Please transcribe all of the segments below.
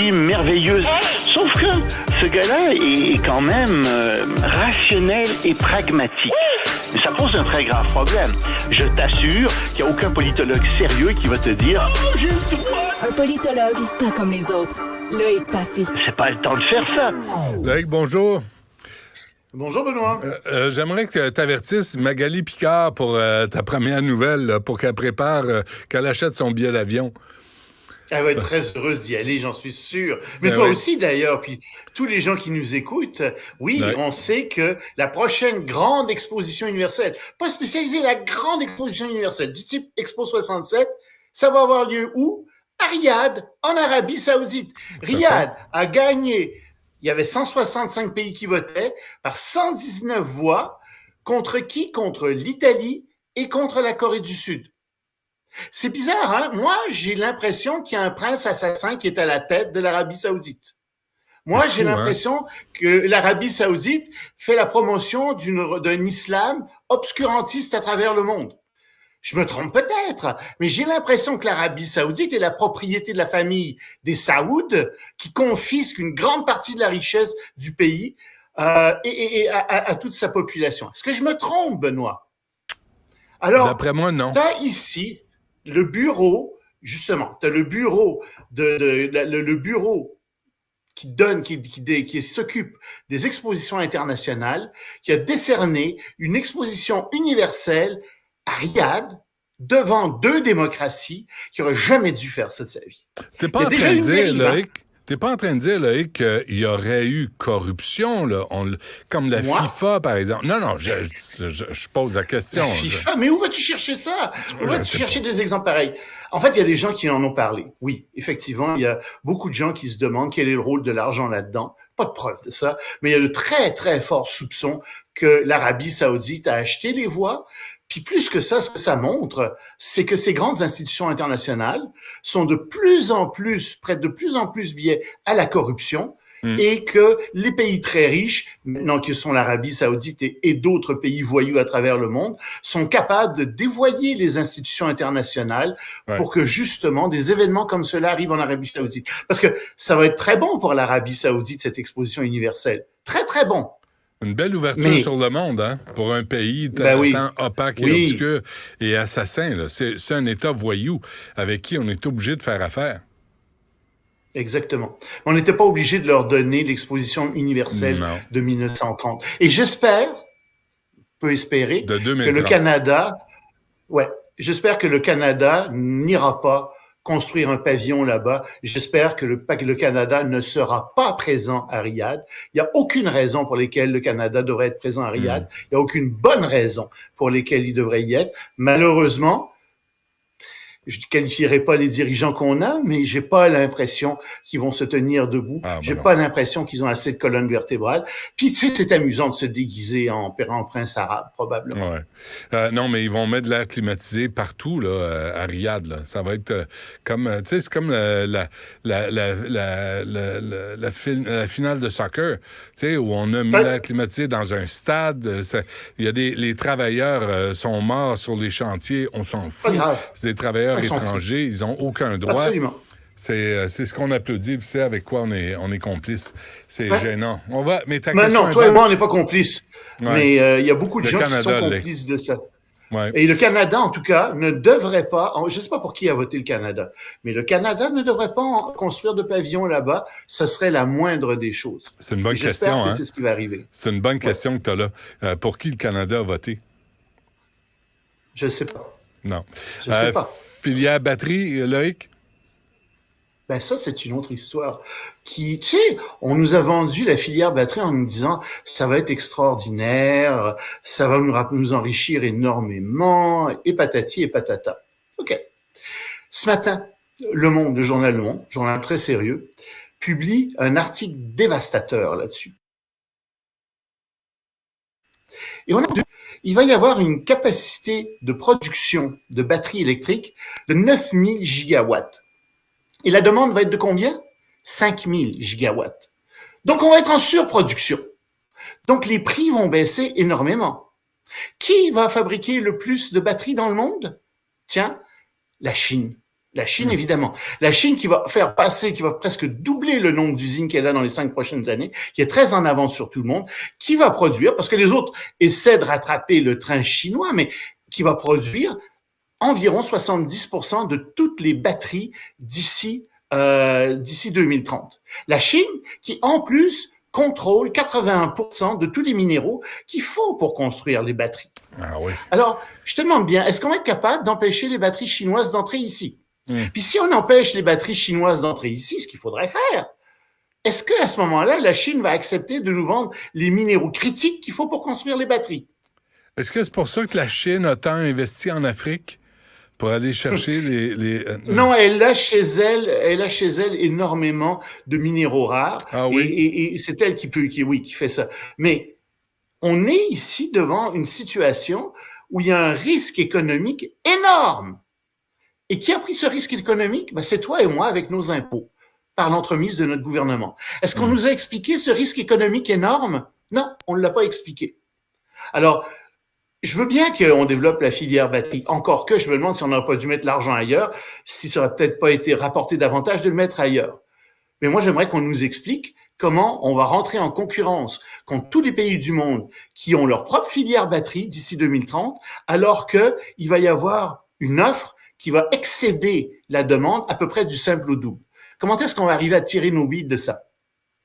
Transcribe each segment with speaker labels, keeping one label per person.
Speaker 1: technologie merveilleuse. Sauf que ce gars-là est quand même rationnel et pragmatique. Mais ça pose un très grave problème. Je t'assure qu'il n'y a aucun politologue sérieux qui va te dire « Oh, j'ai le droit! »
Speaker 2: Un politologue, pas comme les autres. Loïc Tassi.
Speaker 1: C'est pas le temps de faire ça.
Speaker 3: Loïc, bonjour.
Speaker 4: Bonjour, Benoît.
Speaker 3: J'aimerais que tu avertisses Magali Picard pour ta première nouvelle, là, pour qu'elle prépare, qu'elle achète son billet d'avion.
Speaker 4: Elle va être très heureuse d'y aller, j'en suis sûr. Mais toi aussi, d'ailleurs, puis tous les gens qui nous écoutent, on sait que la prochaine grande exposition universelle, pas spécialisée, la grande exposition universelle du type Expo 67, ça va avoir lieu où? À Riyad, en Arabie Saoudite. Riyad a gagné, il y avait 165 pays qui votaient, par 119 voix, contre qui? Contre l'Italie et contre la Corée du Sud. C'est bizarre, hein? Moi, j'ai l'impression qu'il y a un prince assassin qui est à la tête de l'Arabie Saoudite. Moi, j'ai l'impression que l'Arabie Saoudite fait la promotion d'un islam obscurantiste à travers le monde. Je me trompe peut-être, mais j'ai l'impression que l'Arabie Saoudite est la propriété de la famille des Saouds qui confisque une grande partie de la richesse du pays et à toute sa population. Est-ce que je me trompe, Benoît? Alors,
Speaker 3: d'après moi, non.
Speaker 4: T'as ici le bureau, justement, t'as le bureau le bureau qui s'occupe des expositions internationales, qui a décerné une exposition universelle à Riyad devant deux démocraties qui n'auraient jamais dû faire ça de sa vie.
Speaker 3: T'es pas en train de dire, Loïc, qu'il y aurait eu corruption, là, comme la FIFA, par exemple. Non, je pose la question.
Speaker 4: La FIFA? Mais où vas-tu chercher ça? Où vas-tu chercher des exemples pareils? En fait, il y a des gens qui en ont parlé. Oui, effectivement, il y a beaucoup de gens qui se demandent quel est le rôle de l'argent là-dedans. Pas de preuve de ça, mais il y a de très, très forts soupçons que l'Arabie Saoudite a acheté les voix. Puis plus que ça, ce que ça montre, c'est que ces grandes institutions internationales sont prêtent de plus en plus biais à la corruption et que les pays très riches, maintenant que sont l'Arabie Saoudite et d'autres pays voyous à travers le monde, sont capables de dévoyer les institutions internationales pour que justement des événements comme cela arrivent en Arabie Saoudite. Parce que ça va être très bon pour l'Arabie Saoudite, cette exposition universelle. Très, très bon.
Speaker 3: Une belle ouverture sur le monde, hein, pour un pays tant opaque et obscur et assassin. Là. C'est un État voyou avec qui on est obligé de faire affaire.
Speaker 4: Exactement. On n'était pas obligé de leur donner l'exposition universelle de 1930. Et peut espérer que le Canada, j'espère que le Canada n'ira pas construire un pavillon là-bas. J'espère que le Canada ne sera pas présent à Riyad. Il n'y a aucune raison pour laquelle le Canada devrait être présent à Riyad. Il n'y a aucune bonne raison pour laquelle il devrait y être. Malheureusement, je ne qualifierai pas les dirigeants qu'on a, mais j'ai pas l'impression qu'ils vont se tenir debout. J'ai pas l'impression qu'ils ont assez de colonne vertébrale. Puis, tu sais, c'est amusant de se déguiser en prince arabe, probablement.
Speaker 3: Non, mais ils vont mettre de l'air climatisé partout, là, à Riyad, là. Ça va être comme, tu sais, c'est comme la finale de soccer, tu sais, où on a mis l'air climatisé dans un stade. Il y a les travailleurs sont morts sur les chantiers, on s'en fout. C'est des travailleurs étrangers, ils n'ont aucun droit.
Speaker 4: Absolument.
Speaker 3: C'est ce qu'on applaudit, puis c'est avec quoi on est complices. C'est gênant. Mais ta
Speaker 4: question
Speaker 3: non,
Speaker 4: toi et moi, on n'est pas complices. Mais il y a beaucoup de gens qui sont complices de ça. Et le Canada, en tout cas, ne devrait pas, je ne sais pas pour qui a voté le Canada, mais le Canada ne devrait pas construire de pavillon là-bas. Ça serait la moindre des choses.
Speaker 3: C'est une bonne question.
Speaker 4: J'espère que c'est ce qui va arriver.
Speaker 3: C'est une bonne question que tu as là. Pour qui le Canada a voté?
Speaker 4: Je ne sais pas.
Speaker 3: Non.
Speaker 4: Je ne sais pas.
Speaker 3: Filière batterie, Loïc?
Speaker 4: Ben ça, c'est une autre histoire tu sais, on nous a vendu la filière batterie en nous disant ça va être extraordinaire, ça va nous enrichir énormément, et patati et patata. OK. Ce matin, le journal Le Monde, journal très sérieux, publie un article dévastateur là-dessus. Et il va y avoir une capacité de production de batteries électriques de 9000 gigawatts. Et la demande va être de combien? 5000 gigawatts. Donc, on va être en surproduction. Donc, les prix vont baisser énormément. Qui va fabriquer le plus de batteries dans le monde? Tiens, la Chine. La Chine, évidemment. La Chine qui va qui va presque doubler le nombre d'usines qu'elle a dans les 5 prochaines années, qui est très en avance sur tout le monde, qui va produire, parce que les autres essaient de rattraper le train chinois, mais qui va produire environ 70% de toutes les batteries d'ici 2030. La Chine, qui en plus contrôle 81% de tous les minéraux qu'il faut pour construire les batteries.
Speaker 3: Ah oui.
Speaker 4: Alors, je te demande bien, est-ce qu'on va être capable d'empêcher les batteries chinoises d'entrer ici? Puis si on empêche les batteries chinoises d'entrer ici, ce qu'il faudrait faire, est-ce qu'à ce moment-là, la Chine va accepter de nous vendre les minéraux critiques qu'il faut pour construire les batteries?
Speaker 3: Est-ce que c'est pour ça que la Chine a tant investi en Afrique? Pour aller chercher
Speaker 4: Non, elle a chez elle énormément de minéraux rares.
Speaker 3: Ah oui?
Speaker 4: Et c'est elle qui fait ça. Mais on est ici devant une situation où il y a un risque économique énorme. Et qui a pris ce risque économique? Ben, c'est toi et moi avec nos impôts, par l'entremise de notre gouvernement. Est-ce qu'on nous a expliqué ce risque économique énorme? Non, on ne l'a pas expliqué. Alors, je veux bien qu'on développe la filière batterie. Encore que je me demande si on n'aurait pas dû mettre l'argent ailleurs, si ça aurait peut-être pas été rapporté davantage de le mettre ailleurs. Mais moi, j'aimerais qu'on nous explique comment on va rentrer en concurrence contre tous les pays du monde qui ont leur propre filière batterie d'ici 2030, alors qu'il va y avoir une offre qui va excéder la demande à peu près du simple au double. Comment est-ce qu'on va arriver à tirer nos billes de ça?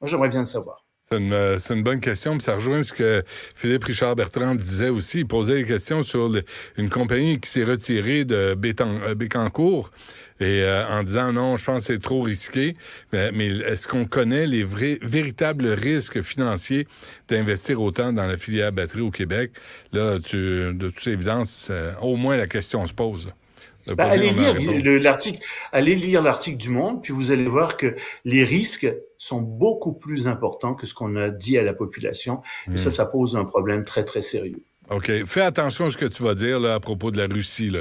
Speaker 4: Moi, j'aimerais bien le savoir.
Speaker 3: C'est une bonne question, puis ça rejoint ce que Philippe Richard Bertrand disait aussi. Il posait des questions sur une compagnie qui s'est retirée de Bécancour et en disant non, je pense que c'est trop risqué. Mais est-ce qu'on connaît les véritables risques financiers d'investir autant dans la filière batterie au Québec? Là, de toute évidence, au moins la question se pose.
Speaker 4: Allez lire l'article du Monde, puis vous allez voir que les risques sont beaucoup plus importants que ce qu'on a dit à la population. Et ça pose un problème très, très sérieux.
Speaker 3: OK. Fais attention à ce que tu vas dire là, à propos de la Russie, là.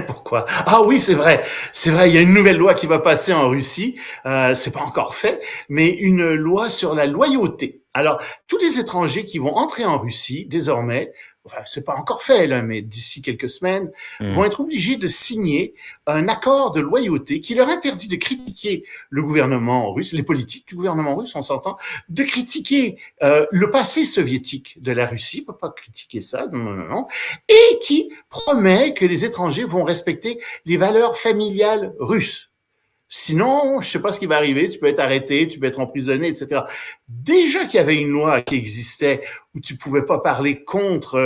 Speaker 4: Pourquoi? Ah oui, c'est vrai. C'est vrai, il y a une nouvelle loi qui va passer en Russie. C'est pas encore fait, mais une loi sur la loyauté. Alors, tous les étrangers qui vont entrer en Russie, désormais, enfin, c'est pas encore fait, là, mais d'ici quelques semaines, vont être obligés de signer un accord de loyauté qui leur interdit de critiquer le gouvernement russe, les politiques du gouvernement russe, on s'entend, de critiquer le passé soviétique de la Russie, on peut pas critiquer ça, non, et qui promet que les étrangers vont respecter les valeurs familiales russes. Sinon, je sais pas ce qui va arriver, tu peux être arrêté, tu peux être emprisonné, etc. Déjà qu'il y avait une loi qui existait où tu pouvais pas parler contre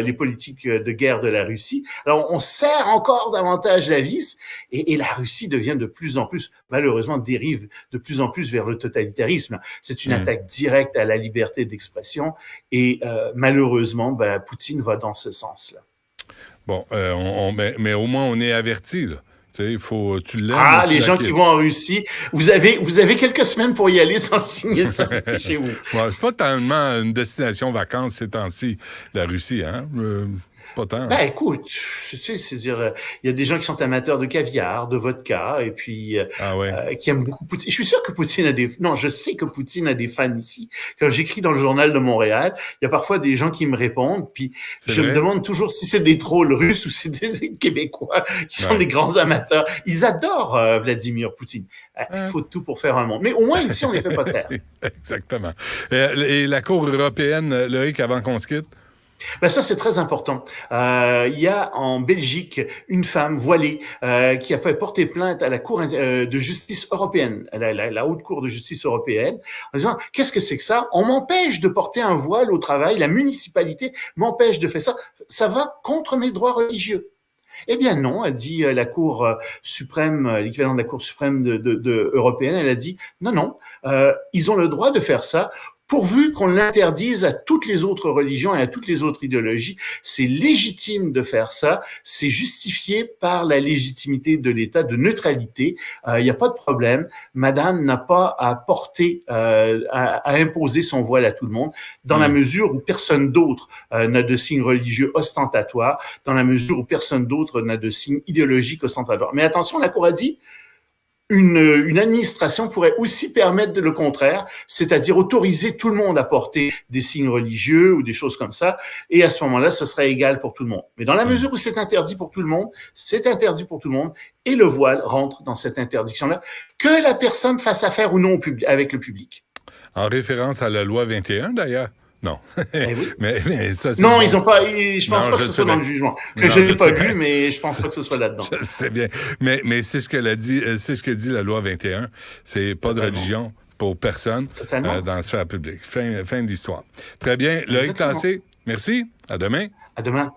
Speaker 4: les politiques de guerre de la Russie, alors on serre encore davantage la vis et la Russie devient de plus en plus, malheureusement, dérive de plus en plus vers le totalitarisme. C'est une attaque directe à la liberté d'expression et malheureusement, Poutine va dans ce sens-là.
Speaker 3: Bon, mais au moins on est averti, là. Tu sais, tu l'aimes.
Speaker 4: Ah, les gens qui vont en Russie, vous avez quelques semaines pour y aller sans signer ça chez vous.
Speaker 3: Ouais, c'est pas tellement une destination vacances ces temps-ci, la Russie, hein? Pas tant.
Speaker 4: Écoute, tu sais, c'est-à-dire, il y a des gens qui sont amateurs de caviar, de vodka, et puis qui aiment beaucoup Poutine. Je suis sûr que je sais que Poutine a des fans ici. Quand j'écris dans le Journal de Montréal, il y a parfois des gens qui me répondent, puis je me demande toujours si c'est des trolls russes ou c'est des Québécois qui sont des grands amateurs. Ils adorent Vladimir Poutine. Il faut tout pour faire un monde. Mais au moins ici, on les fait pas taire.
Speaker 3: Exactement. Et la Cour européenne, Loïc, avant qu'on se quitte?
Speaker 4: Ça, c'est très important. Il y a en Belgique une femme voilée qui a fait porter plainte à la Cour de justice européenne, à la Haute Cour de justice européenne, en disant « Qu'est-ce que c'est que ça? On m'empêche de porter un voile au travail, la municipalité m'empêche de faire ça. Ça va contre mes droits religieux. » Eh bien non, a dit la Cour suprême, l'équivalent de la Cour suprême de européenne, elle a dit « Non, ils ont le droit de faire ça. » Pourvu qu'on l'interdise à toutes les autres religions et à toutes les autres idéologies, c'est légitime de faire ça, c'est justifié par la légitimité de l'État de neutralité, il n'y a pas de problème, madame n'a pas à porter, à imposer son voile à tout le monde, dans la mesure où personne d'autre n'a de signe religieux ostentatoire, dans la mesure où personne d'autre n'a de signe idéologique ostentatoire. Mais attention, la Cour a dit, une administration pourrait aussi permettre le contraire, c'est-à-dire autoriser tout le monde à porter des signes religieux ou des choses comme ça, et à ce moment-là, ce serait égal pour tout le monde. Mais dans la mesure où c'est interdit pour tout le monde, c'est interdit pour tout le monde, et le voile rentre dans cette interdiction-là, que la personne fasse affaire ou non avec le public.
Speaker 3: En référence à la loi 21, d'ailleurs. Non.
Speaker 4: Eh oui.
Speaker 3: mais ça, c'est
Speaker 4: non,
Speaker 3: bon.
Speaker 4: ils ont pas. Je pense pas que ce soit dans le jugement. Je n'ai pas lu, mais je pense pas que ce soit là-dedans.
Speaker 3: C'est bien. Mais c'est ce qu'elle a dit. C'est ce que dit la loi 21. C'est pas de religion pour personne dans la sphère publique. Fin de l'histoire. Très bien. Loïc Tassé, merci. À demain.
Speaker 4: À demain.